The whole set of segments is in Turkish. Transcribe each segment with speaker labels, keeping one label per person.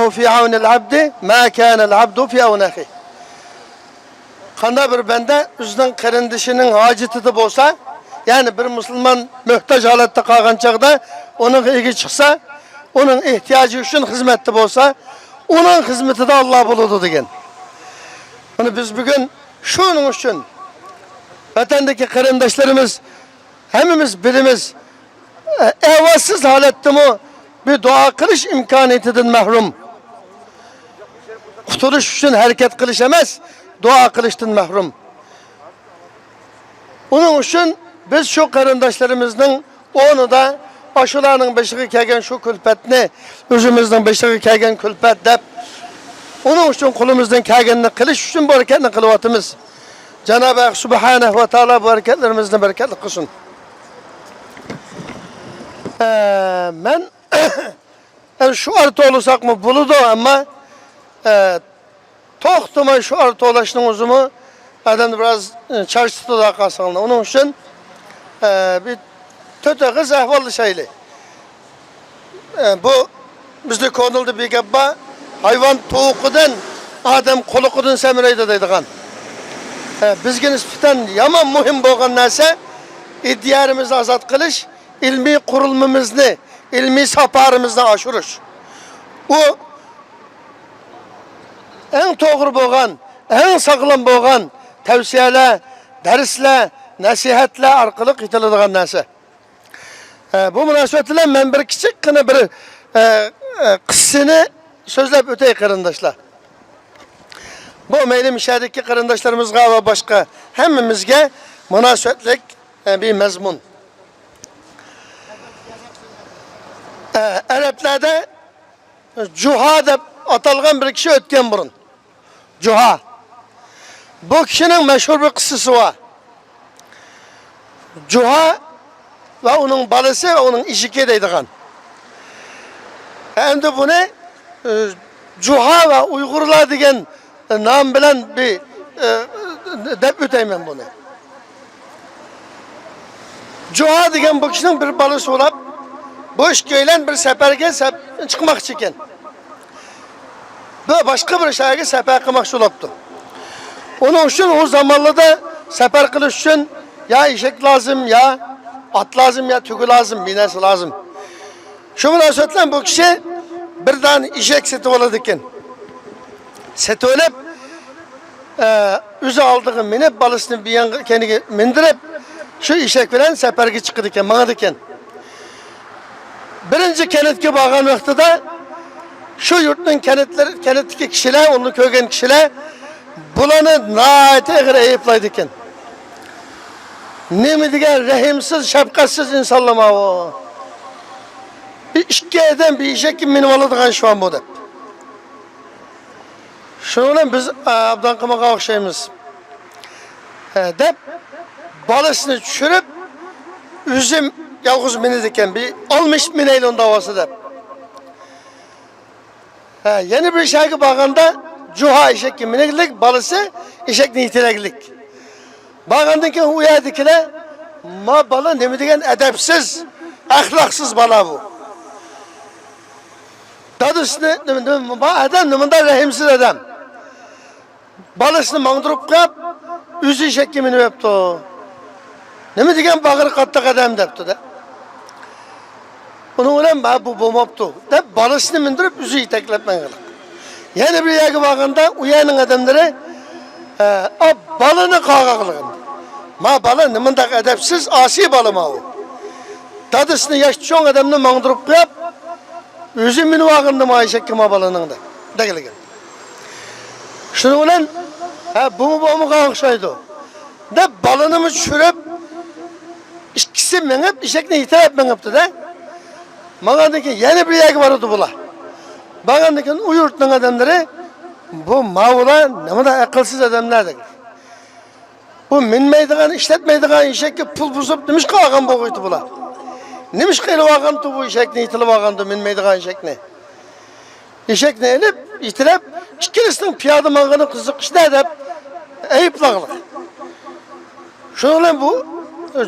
Speaker 1: Allahu fi avnil abdi ma kana'l abdu fi avni ahi. Kanda bir bende üzünün karındışının haceti de bolsa, yani bir Müslüman mühtaç halette kalgan çağda onun ilgi çıksa, onun ihtiyacı için hizmette bolsa, onun hizmeti de Allah buludu degen. Yani biz bugün şunun için vatandaki karındaşlarımız hemimiz birimiz evvasız halette mi bir dua kılış imkaniyetinden mahrum. Kurtuluş için hareket kılış emez, dua kılıştan mahrum. Onun için biz şu karındaşlarımızın onu da aşılarının beşiği kelgen şu külpetini, özümüzün beşiği kelgen külpet dep, onun için kulumuzdan kelgenini kılış için bu hareketini kılıvatımız. Cenab-ı Hak Subhanahu ve Teala bu hareketlerimizden bereketli kılsın. Ben yani şu arta olursak mı buludu ama tohtuma şu arta ulaştığım uzumu adam biraz çarşıda da kalsın. Onun için bir töte kız ahvallı şeyli. Bu bizde konuldu bir gabba hayvan toğukudan adam kolukudan semireydi deydiğen. Bizge nispeten yaman muhim bolgan narsa iddiyarımızı azat kılış, ilmi kurulmamızı, ilmi saparımızı aşırış. Bu en doğru bolgan, en sağlam bolgan tavsiyeler, dersler, nasihatler arkalık itiladigan narsa. Bu münasebetle ben bir küçük kına bir kıssını sözlep ötey karındaşlar. Bu meylim işaretdeki karındaşlarımızga ve başka hemimizge münasebetlik bir mezmun. Araplarda Cuha deb atalgan bir kişi ötken burun. Cuha. Bu kişinin meşhur bir kıssası var. Cuha ve onun balası ve onun işiki deydiğen. Hem de bu ne? Cuha ve Uygurlar degen nam bilen bir dep öteyim bunu. Cuha degen bu kişinin bir balası olap, bu iş köylen bir seferge çıkmak için. Bu başka bir şehirge sefer kılmak olaptı. Onun için o zamanlarda sefer kılış için ya eşek lazım, ya at lazım, ya tügü lazım, binesi lazım. Şu münasebetle bu kişi bir tane eşek seti oladıkken. Seti ölüp, üzü aldığı minip balısını bir yan kendine mindirip, şu eşek bilen seferge çıkıdıkken, mağadıkken. Birinci kenetki bağın vaxtıda şu yurtun kenetteki kişiler, onu köygen kişiler bulanı naite eğer eyiplaydıkken. Ne mi diyen rahimsiz, şefkatsiz insanlama o. Bir işki eden bir işe kim benim alıdığın şu an bu da. Şununla biz abdan kımaka okşayımız. Dep balısını çürüp üzüm yalğız minidikken bir almış mineylon davası dep. Yeni bir işe bağında Cuha işek kim mineglik, balısı işek nitileglik. Bağındaki uyadikine ma balı ne mi diyen edepsiz, ahlaksız bala bu. Dadısını adam neminde rahimsiz adam. Balısını mandırıp kap, üzü işek kimini öptü. Ne mi diyen bağır kattık adam depti de. Onu ulan bu bomaptı. De balısını mindirip üzü itekletmen kılık. Yani bir yaki bağında uyanın adamları balını kağaklıkın. Ma balı neminde edepsiz asi balı ma o. Dadısını yaşçıyon adamını mandırıp kap, üzü mini vağındı ma işek ki ma balının da. Degilgin. Şunu ulan bu mu kağakşaydı. De balını mı çürüp, ikisi menip, işekini hitap menipti de. Mağandaki yeni bir yaki vardı bula. Mağandaki uyurtun adamları bu mağula ne de akılsız adamlardır. Bu minmeydiğin, işletmeydiğin işekki pul buzup demiş ki ağam boğuydu bula. Nemiş ki ağamdı bu işekni, itilip ağamdı minmeydiğin işekni. İşekni elip, itilip, ikilisinin piyadı mağanın kızık işte edip, eyıplağılık. Şöyle bu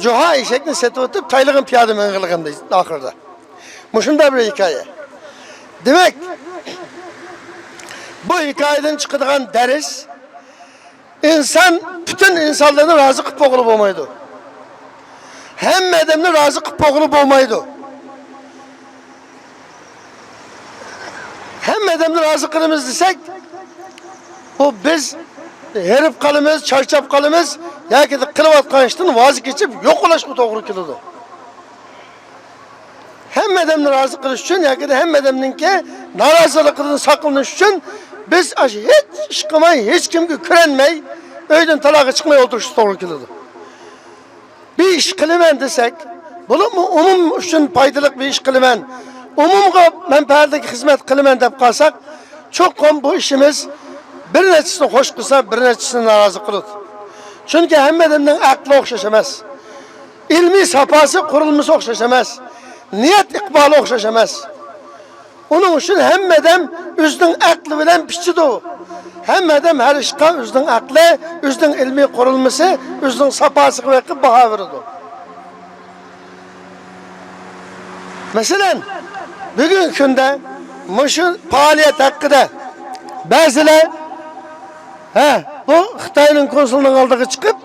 Speaker 1: Cuha işekni seti ötüp, taylığın piyadı mağanlıkında ahırda. Bu şunda bir hikaye. Demek Bu hikayeden çıkıdığan ders, insan bütün insanlarını razı kılıp boğulup olmaydı. Hem adamını razı kılıp boğulup olmaydı. Hem adamını razı kılımız desek, bu biz herif kalımız, çarşaf kalımız, ya ki de kılıvatkan işten vazgeçip yok ulaşma doğru kılıdı. Hem adamını razı kılış için, ya ki de hem adamınki narazılıklarını saklanış için biz hiç çıkmayı, hiç kimge kürenmeyi, öyden talağa çıkmaya oturuşu doğru kılıdı. Bir iş kılımen desek, bunu mu umum için faydalık bir iş kılımen, umumga menfaatdeki hizmet kılımen dep kalsak, çok kom bu işimiz bir neçesini hoş kılsa, bir neçesini narazı kılıdı. Çünkü hem adamın aklı okşaşamaz. İlmi sapası kurulması okşaşamaz. Niyet ikbalı okşaşamaz. Onun için hem adam üzdün aklı bilen piçidi o. Hem adam her işe üzdün aklı, üzdün ilmi kurulması, üzdün sapası ve baha verir o. Mesela bugün günde muşun faaliyet hakkında bazılar bu Xitay'ın konsulunun aldığı çıkıp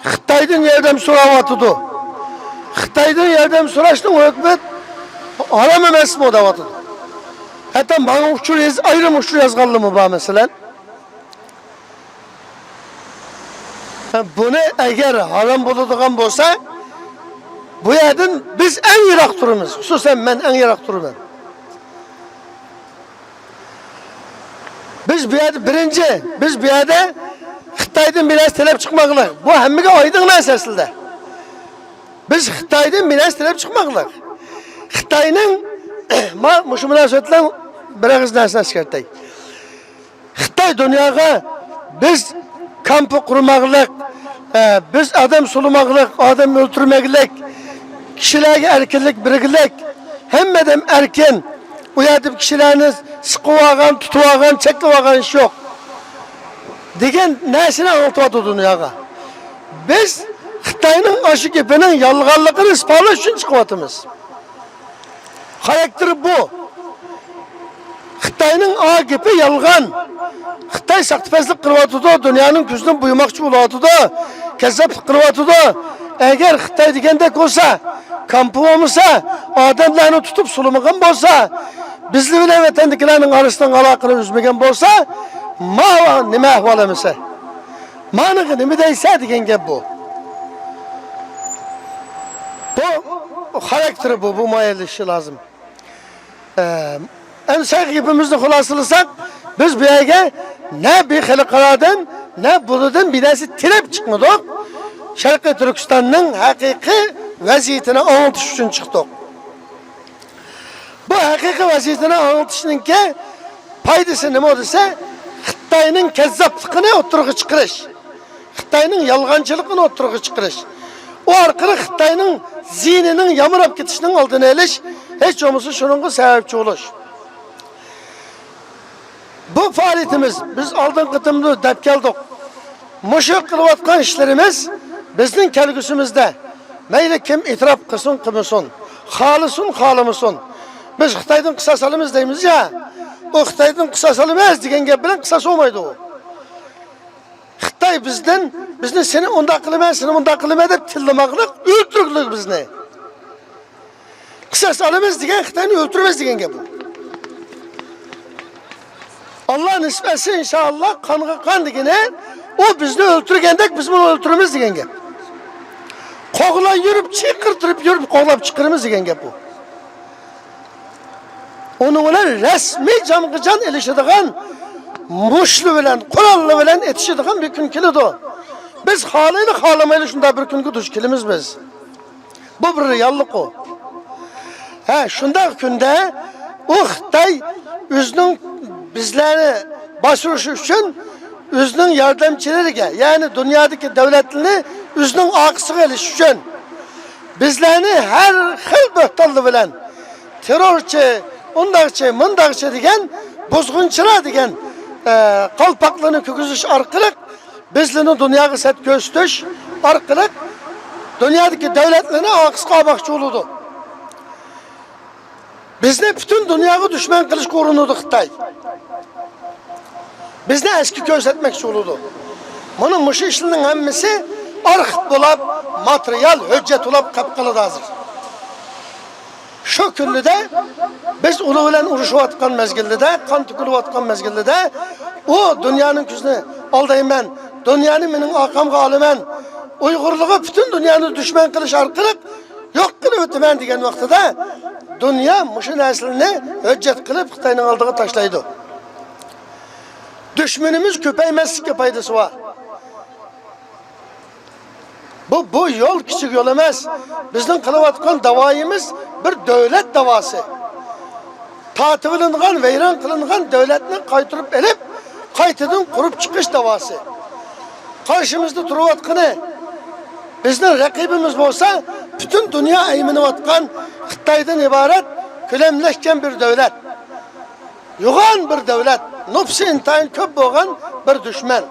Speaker 1: Xitay'dan yardım soravatıdı. Xitay'dan yardım soraştın hükümet haram emas mı odavatı? Hatta bana uçur ayrım uçur yazgalı mı bu mesela? Bunu eğer haram bulunduğun olsa bu yerden biz en yirak durumuz. Hususen ben en yirak durumum. Biz bir yerde birinci, biz bir yerde Xitay'dan biraz talep çıkmaklar. Bu hemmige aydın meselesinde. Biz Xitay'dan biraz talep çıkmaklar. Xitay'ın şu münasebetlen bir ağız dersine çıkartayım. Xitay dünyaya biz kampı kurmaklık, biz adam sulumaklık, adam öldürmeklik, kişilerge erkinlik, biriklik, hem adam erkin, uyatıp kişileriniz sıkıvağın, tutuvağın, çekivağın iş yok. Degen nesine anlatıvadı dünyaya. Biz Xitay'ın aşı gipinin yalğanlıkını ispatlaş için çıkıvatımız. Karakteri bu. Xitay'ın ağı gibi yalgan. Xitay saktipeslik kırvatıda, dünyanın küzünün buyumakçı ulatıda, kezzap kırvatıda. Eğer Xitay degende olsa, kampı olmasa, adamlarını tutup sulumagan olsa, bizli bile vatandakilerin arasından alakını üzmegen olsa, nime ahvalamasa. Manığı nime deyse degen gep bu. Bu karakteri bu mayelişi lazım. En sayı gibimizde hulasılısak, biz bir yere ne bir halikalardan, ne buludan bir tanesi tirep çıkmadık. Şarkı Türkistan'ın hakiki vaziyetini anlatış için çıktık. Bu hakiki vaziyetini anlatışının ki paydası ne olursa Xitay'ın kezzaplıkını oturuğa çıkarış. Xitay'ın yalgancılığını oturuğa çıkarış. O arkalı Xitay'ın zihninin yamırıp gitişinin aldığını eliş, hiç olmasa şunun sebepçi olur. Bu faaliyetimiz, biz aldığın kıtımda dep geldik. Muşu kılıvatkan işlerimiz bizden kelgüsümüzde. Meyli kim itiraf kılsın kımısın, halısın halımısın. Biz Xitay'dan kısas alımız deyimiz ya, o Xitay'dan kısas alımız degen gep bilen kısas olmaydı o. Xitay bizden seni onda akıllıma, seni onda akıllıma dep tillimaklık, öldürüklük bizne. Kısas alımız degen Xitay'ını öldürmez degen gep bu. Allah nispesi inşallah kanı kan degene, o bizni öldürgendek biz bunu öldürmemiz degen gep. Koğla yürüp çıkırtırıp yürüp koğlap çıkırımız degen gep bu. Onun olan resmi camgıcan ilişidiğen, muşlu bilen, kurallı bilen etişidiğen bir gün kilidi o. Biz halıyla halamayla şunda bir gün kutuş kilimiz biz. Bu bir reallik o. Şunda günde o Xitay özünün bizleri başvuruşu için özünün yardımcıları yani dünyadaki devletini özünün akısı geliş için bizlerini her hıl böhtallı bilen terörçü, ondakçı, mındakçı degen bozgunçıra degen kalpaklığını köküzüş arkalık bizlerini dünyaya set göstüş arkalık dünyadaki devletlerini akısı kabakçı olurdu. Bizde bütün dünyayı düşman kılıç korunudu Xitay. Bizni eski gözetmekçi oldu. Bunun muşu işlerinin hemmisi arxit bulup, materyal, hüccet olup kapkalı da hazır. Şu küllüde biz ulu bilen uruşuvatkan mezgilde, kan tükülüvatkan mezgilde o dünyanın küzünü aldayım ben. Dünyanın benim akam galimen. Uygurluğu bütün dünyanı düşman kılış arkalık yok kılıp ötümen diyen vakitte dünya muşu neslini hüccet kılıp Xitay'ın aldığı taşlaydı. Düşmanımız köpeymezlik yapaydısı var. Bu yol küçük yol emez. Bizden kılıvatkan davayımız bir devlet davası. Tatılınğan, veyran kılınğan devletini kaytırıp elip, kaytıdın kurup çıkış davası. Karşımızda duruvatkanı, bizden rakibimiz olsa, bütün dünya eymini vatkan, Xitay'dan ibaret, külemleşken bir devlet. Yoğan bir devlet, nüfsi intayın köp boğan bir düşman.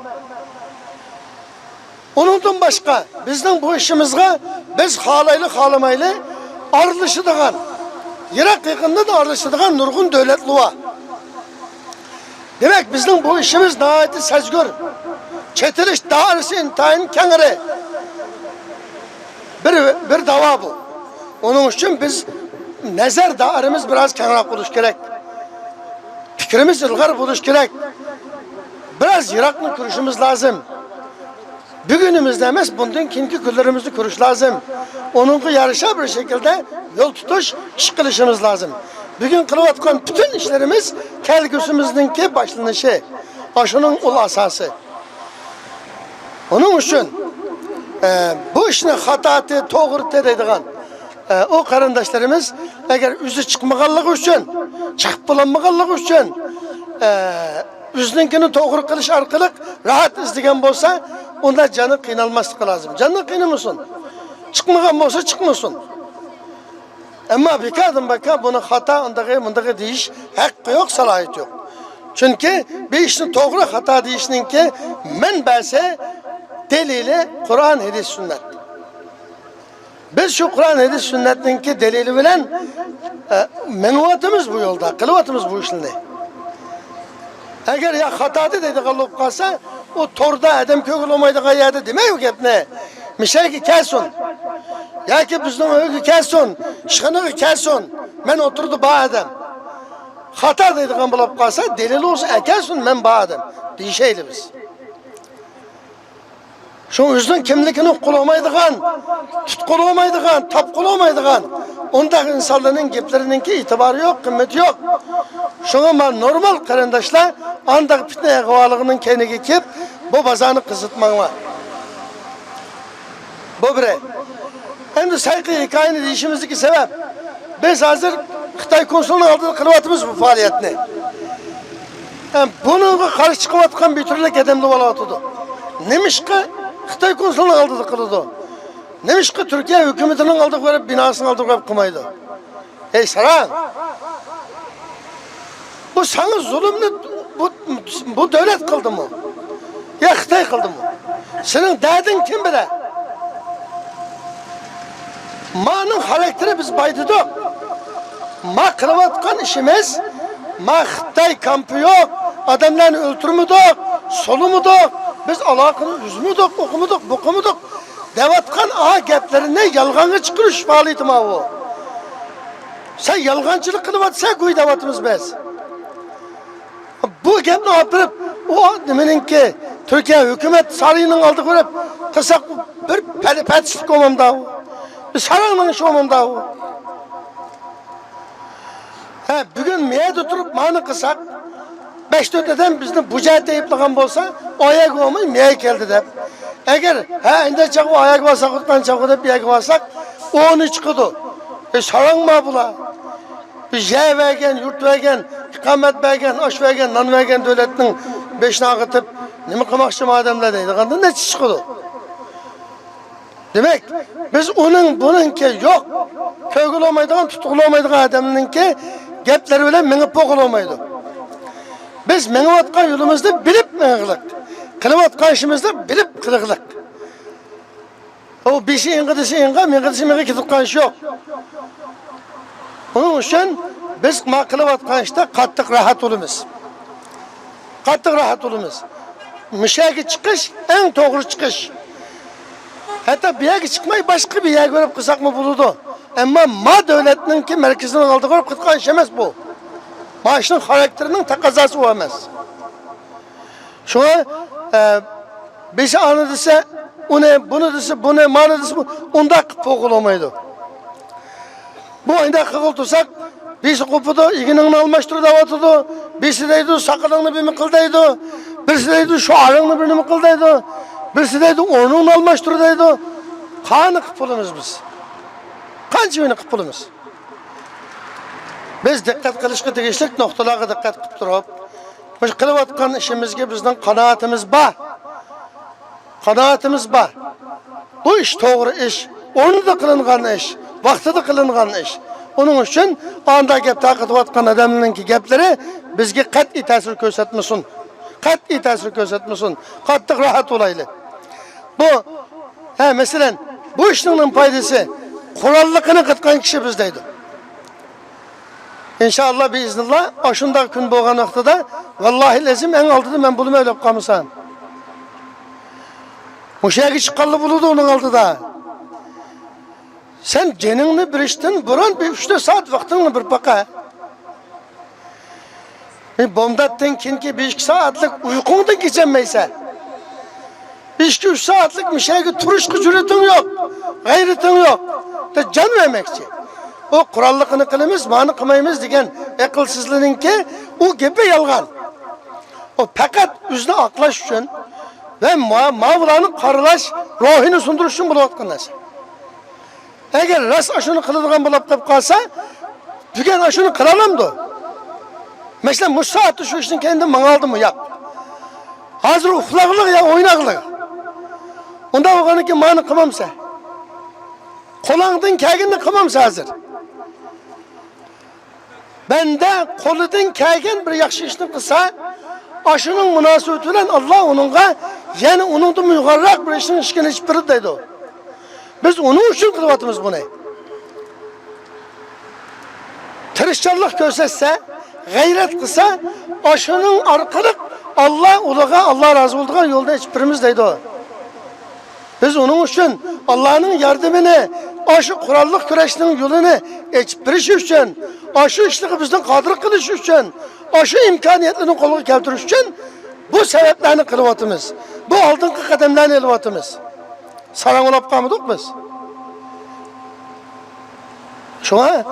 Speaker 1: Onundan başka, bizden bu işimizde biz halaylı halamaylı arılışıdığan, Irak yakında da arılışıdığan nurgun devletli var. Demek bizden bu işimiz nahayeti sezgür. Çetiliş dağarısı intayın kenarı. Bir dava bu. Onun için biz nezer dağarımız biraz kenara buluş gerek. Fikrimiz ilgar buluş gerek. Biraz Irak'la kuruşumuz lazım. Bugünümüzde emez bundan kinki küllerimizi kuruş lazım. Onunla yarışa bir şekilde yol tutuş, iş kılışımız lazım. Bugün kılıvatkan bütün işlerimiz kelgüsümüzdeki başlanışı. Aşının ul asası. Onun için bu işin hatatı, doğru dediğin o kardeşlerimiz eğer üzü çıkmaganlığı için, çakpılanmaganlığı için üzünkini doğru kılış arkalık rahat izlegen bolsa onda canı kıynalması lazım. Canı kıynamasın. Çıkmagan bolsa çıkmasın. Ama bir kadın baka bunu hata ondağı deyiş hakkı yok, salahiyet yok. Çünkü bir işin doğru hata deyişinin ki menbesi delili Kur'an, hadis, sünnet. Biz şu Kur'an, hadis, sünnetin ki delili bilen menuvatımız bu yolda, kılıvatımız bu işinde. Eğer ya hatadı dedi kalıp kalsa o torda adam kökül olmaydı gayadı demeyi yok hep ne? Mişer ki kelsun. Ya ki bizden öykü kelsun. Şıkını kelsun. Ben oturdu bağ adam. Hata dedi kalıp kalsa delil olsa kelsun ben bağ adam. Diyişeyli biz. Şu yüzden kimlikini kulamaydıgan, tutkulamaydıgan, tapkulamaydıgan onda insanların geplerinin ki itibarı yok, kıymeti yok. Şuna normal kardeşler andak fitneye kovalığının kendine kip bu bazanı kısıtman var. Bu bire. Hem de saygı hikayenin işimizdeki sebep. Biz hazır Xitay konsolunun aldığı kılıvatımız bu faaliyetini. Yani bunu karşı çıkıvatkan bir türlü edemli olatıdı. Neymiş ki Xitay konsolunun aldığı kılıdı. Neymiş ki Türkiye hükümetinin aldığı binasını aldığı kımaydı. Hey saran. Bu sana zulümlü bu devlet kıldı mı? Ya Xitay kıldı mı? Senin derdin kim bile? Ma'nın karakteri biz baydıdık. Ma kılıvatkan işimiz, ma Xitay kampı yok, adamlarını öldürmüdük, solumuduk, biz alakını üzmüdük, okumuduk, bukumuduk. Devatkan ağa geplerine yalganı çıkırış faaliyeti ma o. Sen yalgancılık kılıvatsa kuy devatımız biz. Bu gepni apırıp, o demenin ki Türkiye hükümet sarayının aldığı verip kısak bir pelipetçilik olmamda o. Bir sarayının işi olmamda o. Bugün miye tuturup mağını kısak, 5-4 eden bizden bucayet deyipleğen bolsa, o ayak olmayı miye geldi de. Eğer inde çakı ayak varsak, kurttan çakı da bir ayak varsak, o onu çıkıdı. Saran mı bula? Biz yer vergen, yurt vergen, ikamet vergen, aş vergen, nan vergen devletinin beşine akıtıp ne mi kımakçı mademle deydi. Ne çıkıdı? Demek biz bununki yok. Köygül olmaydığın, tutuklu olmaydığın adamınki gepleri bile menip pokul olmaydı. Biz menüvatkan yolumuzda bilip menıqlık. Kılıvatkan işimizde bilip kılıqlık. O bir şey inqıdışı inqa, menqıdışı menqı kitupkan iş yok. Onun için biz kılıvatkan işte kattık rahat olumuz. Qattiq rahat olamiz. Müşəki çıkış en doğru çıkış. Hatta bir yere çıkmayı başka bir yere görüp kısak mı buludu. Ama ma devletinin ki merkezinin aldığı görüp kıtkan işemez bu. Maaşının karakterinin takazası o emez. Şuna beşi anı dese, o ne, bunu dese, bu ne, manı dese, onda kıpık olamaydı. Bu ayında kıkıl tutsak, birisi kopudu, ikinin almıştırı da vatıdı, birisi deydi sakalını bir mıkıldaydı, birisi deydi şu arını bir mıkıldaydı, birisi deydi onun almıştırı deydi. Kanı kıpılımız biz. Kançı beni kıpılımız. Biz dikkat kılışkı tegişlik noktalara dikkat kıp durup, biz kılıp atkan işimizge bizden kanaatimiz var. Kanaatimiz var. Bu iş doğru iş. Onu da kılıngan iş. Vakti da kılıngan iş. Onun için anda gep takıtıp atkan adamının ki gepleri bizge kat'i tesir göstermesin. Kat'i tesir göstermesin. Kattık rahat olaylı. Bu, mesela bu işinin faydası kurallıkını kıtkan kişi bizdeydi. İnşallah biiznillah aşında gün boğan noktada vallahi lezim en altıda ben bunu öyle kalmışam. Muşaki çıkallı buludu onun altıda. Sen cenini bir işten buran bir 3-4 saat vaktini bir baka. Bomdattan kinki 1-2 saatlik uykundan geçemeyse. 1-2-3 saatlik müşaki turuş gücüretin yok. Gayretin yok. Da can vermekçi. O kurallıkını kılımız, mani kılmayımız degen akılsızlığının ki o gibi yalgan. O fakat üzüne aklaş için ve mavlanın karılaş ruhunu sunduruş için bulup atkanlar. Eğer rast aşını kılıdığın bulup kalsa, düken aşını kılalamdı. Mesela bu saatte şu işin kendini manaldı mı yap. Hazır uflaklık ya oynaklık. Onda o kanı ki mani kılmamsa. Kolağından kâgini kılmamsa hazır. Bende koludun kâgin bir yakşı işini kılsa, aşının münasebetiyle Allah onunla yani onun da yukarırak bir işin işkini hiçbiri deydi o. Biz onun için kılvatımız bunu. Tırışçarlık gösterse, gayret kılsa, aşının arkalık Allah ulağa, Allah razı olduğu yolda hiçbirimiz deydi o. Biz onun için Allah'ın yardımını, aşı kurallık güreşinin yolunu hiçbiriş için, aşı işliği bizden kadir kılış için, aşı imkaniyetlerini kolunu keltiriş için bu sebeplerini kılvatımız. Bu aldınkı kademlerini elvatımız. Saran olap kalmadık biz. Şuna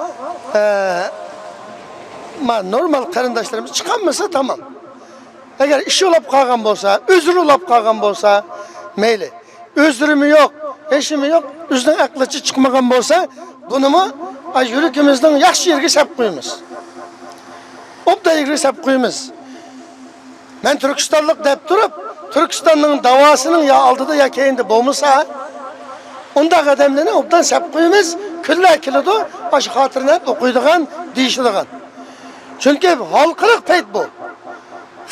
Speaker 1: normal karındaşlarımız çıkanmasa tamam. Eğer işi olap kalgan olsa, özürü olap kalgan olsa meyli. Özürümü yok, eşimi yok, üzden aklıcı çıkmagan olsa bunu mu yürükümüzden yaxşı yerge sap koyumuz. Opta yerge sap koyumuz. Ben Türkistanlık deyip durup, Türkistan'ın davasının ya altıda ya keyinde boğmuşsa, onda kademlerini optan sap koyumuz, külle kilodu, aşı hatırına hep okuyduğun, deyişiduğun. Çünkü halkılık peyt bu.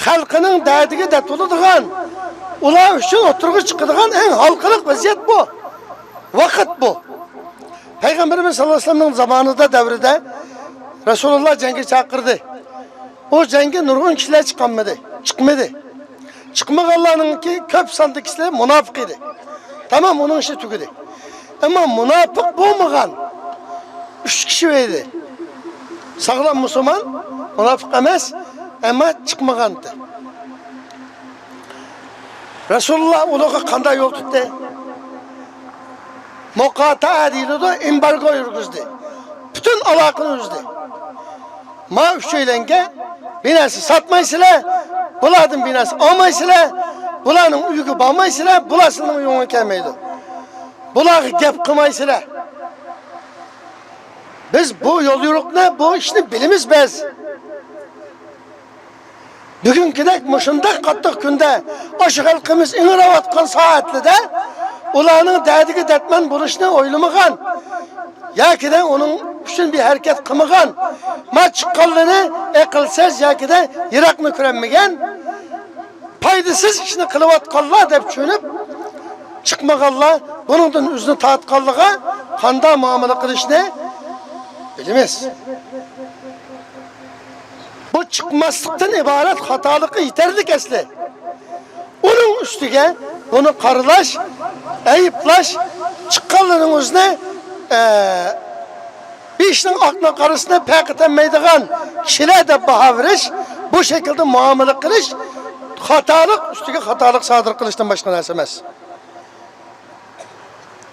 Speaker 1: Halkının derdigi de tuluduğun, ula üçün oturgu çıkıdığın en halkılık vaziyet bu. Vakit bu. Peygamberimiz sallallahu aleyhi ve sellem'in zamanında devrede Resulullah cengi çakırdı. O cengi nurgun kişiler çıkmadı. Çıkmak Allah'ın ki köp sandı kişiler münafık idi. Tamam onun işi tüküdü. Ama münafık bulmayan 3 kişi verdi. Sağlam Müslüman, münafık emez ama çıkmagandı. Resulullah uluğa kanda yol tuttu. Mokata edildi, embargo yürgüzdü. Bütün alakını üzdü. Ma üç öylenge binası satmaysıyla, buladın binası almaysıyla, bulanın uygu bağmaysıyla, bulasının uyguuna gelmeydi. Bulağı gep kımaysıyla. Biz bu yol yürükne, bu işini bilimiz biz. Bugün dek muşundak kattık günde, aşı halkımız iniravatkan saatli de, ulanın derdigi dertmen buluşuna oylamagan, ya ki de onun için bir hareket kılmagan, ma çıkkallını ekilsiz ya ki de yirakını kürenmegen, paydasız işini kılıvatkallah deyip düşünüp, çıkmagallah, bunun üzünü taatkallığa, kanda muamele kılışını bilimiz. bu çıkmaslıktan ibaret hatalıkı yeterlik esli. Onun üstüge bunu karılaş, eyıplaş, çıkanların özüne bir işin aklına karısına pek etemeydiğen kişiler de baha veriş, bu şekilde muamele kılış, hatalık üstüge hatalık sadır kılıştan başka narsa emas.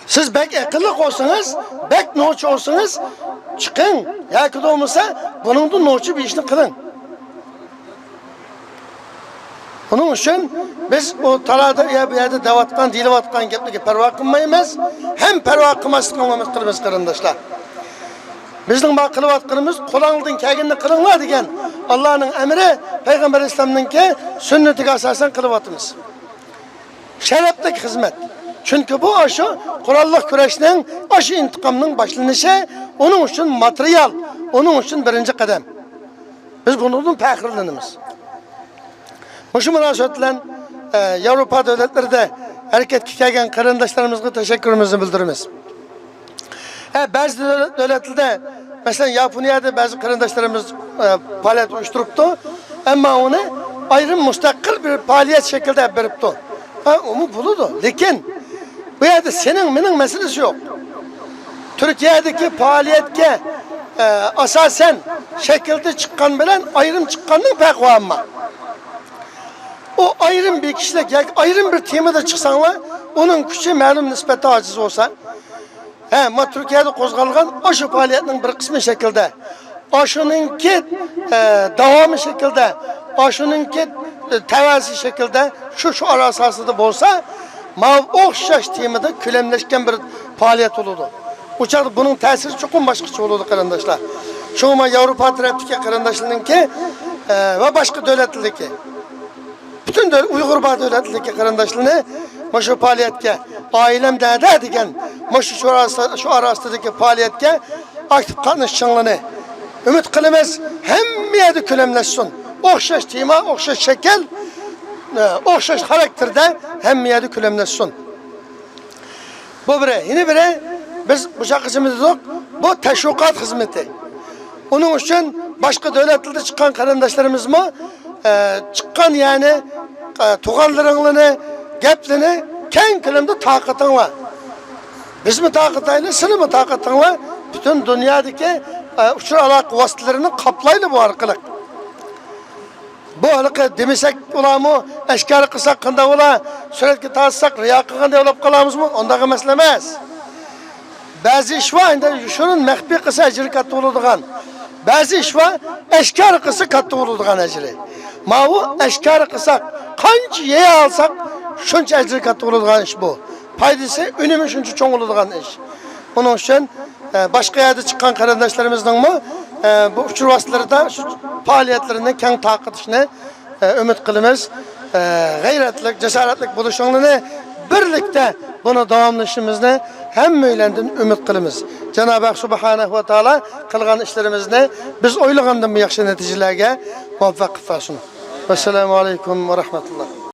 Speaker 1: Siz bek akıllı olsanız, bek noçu olsanız, çıkın. Ya ki de olmasa, bunun da noçu bir işini kılın. Onun için biz o talada ya bir yerde devatkan, dilevatkan gepli perva kılmayımız, hem perva kılmasını kılmamız kılmamız kardeşler. Bizim bak kılıvatkanımız, kulağınızın kâginini kılınlar degen Allah'ın emri, Peygamber İslam'ın ki sünneti asasen kılıvatımız. Şereflik hizmet. Çünkü bu aşı kurallık güreşinin, aşı intikamının başlanışı, onun için materyal, onun için birinci kadem. Biz bunun pəxirlenimiz. Bu münasebetle Avrupa devletleri de hareketki kelgen karındaşlarımızga teşekkürümüzü bildirimiz. Bazı devletlerde, mesela Japonya'da bazı karındaşlarımız faaliyet uyuşturuptu, ama onu ayrı müstakil bir faaliyet şekilde veripti. Onu buludu. Lakin bu yerde senin benim meselesi yok. Türkiye'deki faaliyetke asasen şekilde çıkan bilen ayrım çıkanın pek var ama. O ayrım bir kişilik, yani ayrım bir temada çıksanlar, onun küçüğü malum nispeti aciz olsa, ama Türkiye'de kozgalgan aşı faaliyetinin bir kısmı şekilde, aşınınki devamı şekilde, aşınınki tevazi şekilde, şu arasasıda olsa, okşaş temada külemleşken bir faaliyet olurdu. Uçakta bunun tesiri çok başka olurdu kardeşler. Çoğuma Avrupa taraftaki kardeşlerinki ve başka devletlerdeki. Bütün Uygur devletindeki kardeşlerine şu faaliyetke, ailem dede degen, şu arasındaki faaliyetke aktif katılışçılığını ümit kılımız hem yerde külemleşsin. Okşaş tema, okşaş şekil, okşaş karakterde hem yerde külemleşsin. Bu bire, yine bire biz bu şakasımızı yok, bu teşvikat hizmeti. Onun için başka devletlerde çıkan kardeşlerimiz mi? Çıkan yani tuğanlarını, geplini kendi kilimde takatınla. Biz mi takatayla, seni mi takatınla? Bütün dünyadaki uçur alak vasıtlarını kaplayla bu arkalık. Bu arkalık demesek ola mı? Eşkari kısak kında ola, sürekli tassak, riya kıkında olup kalamız mı? Ondaki meslemez. Bazı iş var, şunun mehbi kısa ecri katı olurduğun. Bazı iş var, eşkari kısa katı olurduğun ecri. Mavu eşkari kısak, kaç yeye alsak, şunca ecri katı olurduğun iş bu. Paydası, önümü şunca çoğun olurduğun iş. Onun için başka yerde çıkan kardeşlerimizden mi, bu uçur vasıtları da şu faaliyetlerinden kendi takatışını ümit kılımız. Gayretlik, cesaretlik buluşanlığını birlikte bunu devamlaşımızını hem müylendin ümit kılımız. Cenab-ı Hak Subhanahu ve Teala kılgan işlerimizini biz oylagandın bu yaxşı neticelerge muvaffak kılsın. Vesselamu aleyküm ve rahmetullah.